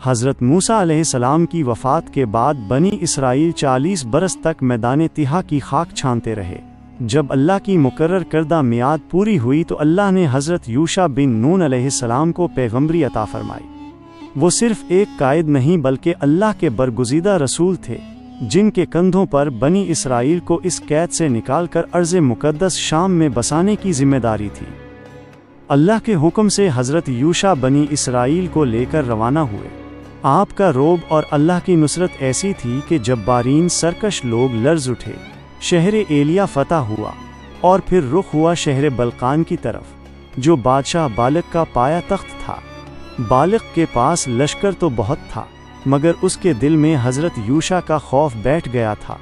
حضرت موسیٰ علیہ السلام کی وفات کے بعد بنی اسرائیل 40 برس تک میدان طیٰ کی خاک چھانتے رہے۔ جب اللہ کی مقرر کردہ میعاد پوری ہوئی تو اللہ نے حضرت یوشع بن نون علیہ السلام کو پیغمبری عطا فرمائی۔ وہ صرف ایک قائد نہیں بلکہ اللہ کے برگزیدہ رسول تھے، جن کے کندھوں پر بنی اسرائیل کو اس قید سے نکال کر ارض مقدس شام میں بسانے کی ذمہ داری تھی۔ اللہ کے حکم سے حضرت یوشع بنی اسرائیل کو لے کر روانہ ہوئے۔ آپ کا رعب اور اللہ کی نصرت ایسی تھی کہ جبارین سرکش لوگ لرز اٹھے۔ شہر ایلیا فتح ہوا اور پھر رخ ہوا شہر بلقان کی طرف، جو بادشاہ بالق کا پایا تخت تھا۔ بالق کے پاس لشکر تو بہت تھا، مگر اس کے دل میں حضرت یوشع کا خوف بیٹھ گیا تھا۔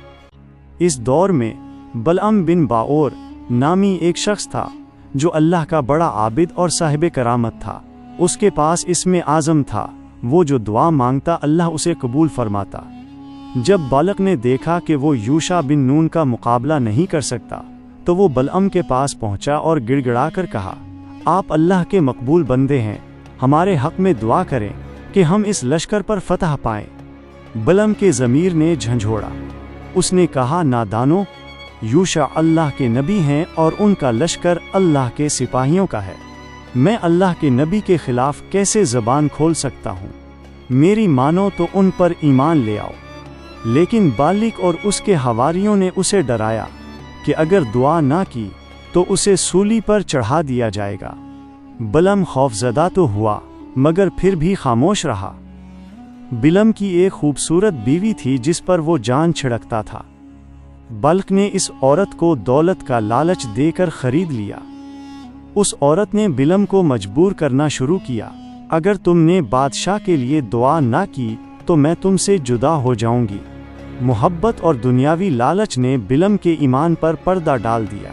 اس دور میں بلعم بن باور نامی ایک شخص تھا، جو اللہ کا بڑا عابد اور صاحب کرامت تھا۔ اس کے پاس اسم اعظم تھا، وہ جو دعا مانگتا اللہ اسے قبول فرماتا۔ جب بالق نے دیکھا کہ وہ یوشع بن نون کا مقابلہ نہیں کر سکتا تو وہ بلعم کے پاس پہنچا اور گڑ گڑا کر کہا، آپ اللہ کے مقبول بندے ہیں، ہمارے حق میں دعا کریں کہ ہم اس لشکر پر فتح پائیں۔ بلعم کے ضمیر نے جھنجھوڑا۔ اس نے کہا، نادانو، یوشع اللہ کے نبی ہیں اور ان کا لشکر اللہ کے سپاہیوں کا ہے۔ میں اللہ کے نبی کے خلاف کیسے زبان کھول سکتا ہوں؟ میری مانو تو ان پر ایمان لے آؤ۔ لیکن بالق اور اس کے حواریوں نے اسے ڈرایا کہ اگر دعا نہ کی تو اسے سولی پر چڑھا دیا جائے گا۔ بلعم خوفزدہ تو ہوا مگر پھر بھی خاموش رہا۔ بلعم کی ایک خوبصورت بیوی تھی جس پر وہ جان چھڑکتا تھا۔ بالق نے اس عورت کو دولت کا لالچ دے کر خرید لیا۔ اس عورت نے بلعم کو مجبور کرنا شروع کیا، اگر تم نے بادشاہ کے لیے دعا نہ کی تو میں تم سے جدا ہو جاؤں گی۔ محبت اور دنیاوی لالچ نے بلعم کے ایمان پر پردہ ڈال دیا۔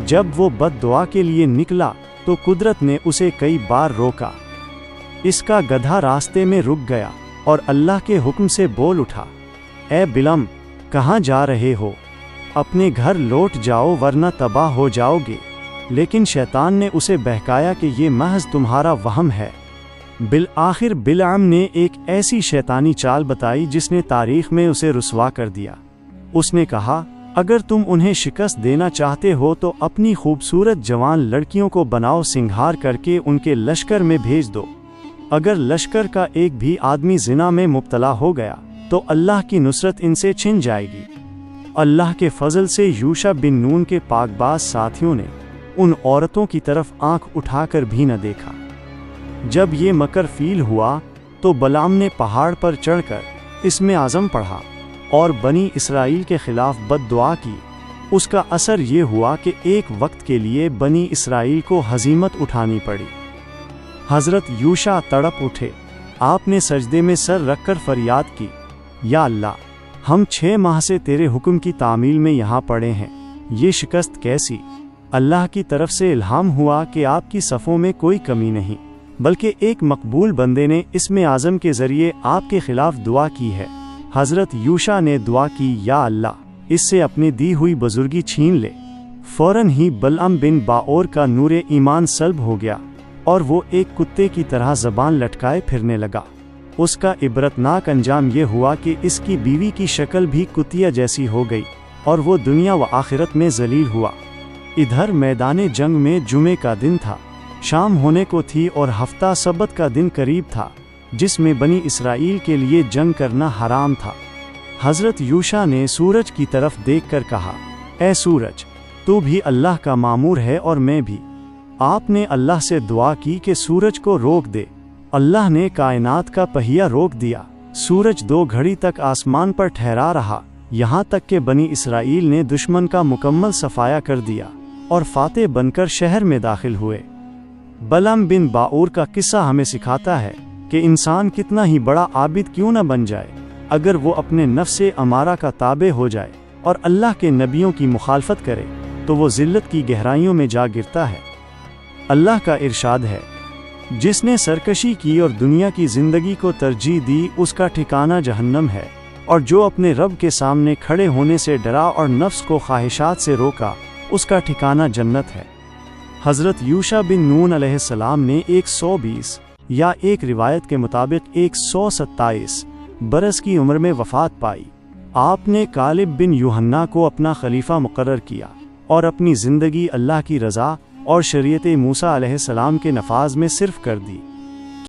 جب وہ بد دعا کے لیے نکلا تو قدرت نے اسے کئی بار روکا۔ اس کا گدھا راستے میں رک گیا اور اللہ کے حکم سے بول اٹھا، اے بلعم، کہاں جا رہے ہو؟ اپنے گھر لوٹ جاؤ ورنہ تباہ ہو جاؤ گے۔ لیکن شیطان نے اسے بہکایا کہ یہ محض تمہارا وہم ہے۔ بالآخر بلعم نے ایک ایسی شیطانی چال بتائی جس نے تاریخ میں اسے رسوا کر دیا۔ اس نے کہا، اگر تم انہیں شکست دینا چاہتے ہو تو اپنی خوبصورت جوان لڑکیوں کو بناؤ سنگھار کر کے ان کے لشکر میں بھیج دو۔ اگر لشکر کا ایک بھی آدمی زنا میں مبتلا ہو گیا تو اللہ کی نصرت ان سے چھن جائے گی۔ اللہ کے فضل سے یوشع بن نون کے پاک باز ساتھیوں نے ان عورتوں کی طرف آنکھ اٹھا کر بھی نہ دیکھا۔ جب یہ مکر فیل ہوا تو بلعم نے پہاڑ پر چڑھ کر اسم اعظم پڑھا اور بنی اسرائیل کے خلاف بد دعا کی۔ اس کا اثر یہ ہوا کہ ایک وقت کے لیے بنی اسرائیل کو ہزیمت اٹھانی پڑی۔ حضرت یوشع تڑپ اٹھے۔ آپ نے سجدے میں سر رکھ کر فریاد کی، یا اللہ، ہم 6 ماہ سے تیرے حکم کی تعمیل میں یہاں پڑے ہیں، یہ شکست کیسی؟ اللہ کی طرف سے الہام ہوا کہ آپ کی صفوں میں کوئی کمی نہیں، بلکہ ایک مقبول بندے نے اسم اعظم کے ذریعے آپ کے خلاف دعا کی ہے۔ حضرت یوشع نے دعا کی، یا اللہ، اس سے اپنی دی ہوئی بزرگی چھین لے۔ فوراً ہی بلعم بن باور کا نور ایمان سلب ہو گیا اور وہ ایک کتے کی طرح زبان لٹکائے پھرنے لگا۔ اس کا عبرتناک انجام یہ ہوا کہ اس کی بیوی کی شکل بھی کتیا جیسی ہو گئی اور وہ دنیا و آخرت میں ذلیل ہوا۔ ادھر میدان جنگ میں جمعے کا دن تھا، شام ہونے کو تھی اور ہفتہ سبت کا دن قریب تھا، جس میں بنی اسرائیل کے لیے جنگ کرنا حرام تھا۔ حضرت یوشع نے سورج کی طرف دیکھ کر کہا، اے سورج، تو بھی اللہ کا مامور ہے اور میں بھی۔ آپ نے اللہ سے دعا کی کہ سورج کو روک دے۔ اللہ نے کائنات کا پہیہ روک دیا۔ سورج 2 گھڑی تک آسمان پر ٹھہرا رہا، یہاں تک کہ بنی اسرائیل نے دشمن کا مکمل صفایا کر دیا اور فاتح بن کر شہر میں داخل ہوئے۔ بلعم بن باور کا قصہ ہمیں سکھاتا ہے کہ انسان کتنا ہی بڑا عابد کیوں نہ بن جائے، اگر وہ اپنے نفس امارہ کا تابع ہو جائے اور اللہ کے نبیوں کی مخالفت کرے تو وہ ذلت کی گہرائیوں میں جا گرتا ہے۔ اللہ کا ارشاد ہے، جس نے سرکشی کی اور دنیا کی زندگی کو ترجیح دی اس کا ٹھکانہ جہنم ہے، اور جو اپنے رب کے سامنے کھڑے ہونے سے ڈرا اور نفس کو خواہشات سے روکا اس کا ٹھکانہ جنت ہے۔ حضرت یوشع بن نون علیہ السلام نے 120 یا ایک روایت کے مطابق 127 برس کی عمر میں وفات پائی۔ آپ نے کالب بن یوحنا کو اپنا خلیفہ مقرر کیا اور اپنی زندگی اللہ کی رضا اور شریعت موسیٰ علیہ السلام کے نفاذ میں صرف کر دی۔